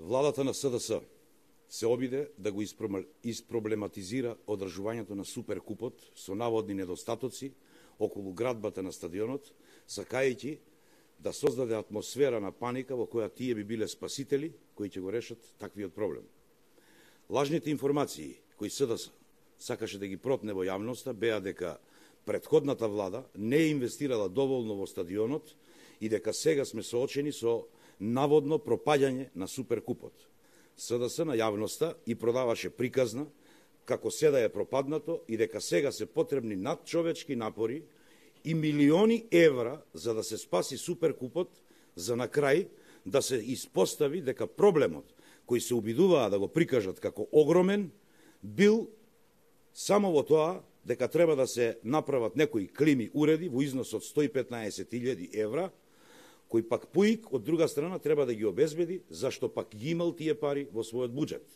Владата на СДС се обиде да го испроблематизира одржувањето на Суперкупот со наводни недостатоци околу градбата на стадионот, сакајќи да создаде атмосфера на паника во која тие би биле спасители кои ќе го решат таквиот проблем. Лажните информации кои СДС сакаше да ги протне во јавноста беа дека претходната влада не е инвестирала доволно во стадионот и дека сега сме соочени со наводно пропаѓање на Суперкупот. СДС на јавноста и продаваше приказна како се да е пропаднато и дека сега се потребни надчовечки напори и милиони евра за да се спаси Суперкупот, за на крај да се испостави дека проблемот кој се обидуваа да го прикажат како огромен бил само во тоа дека треба да се направат некои клими уреди во износ од 115.000 евра, кој пак ПУИК од друга страна треба да ги обезбеди, зашто пак ги имал тие пари во својот буџет.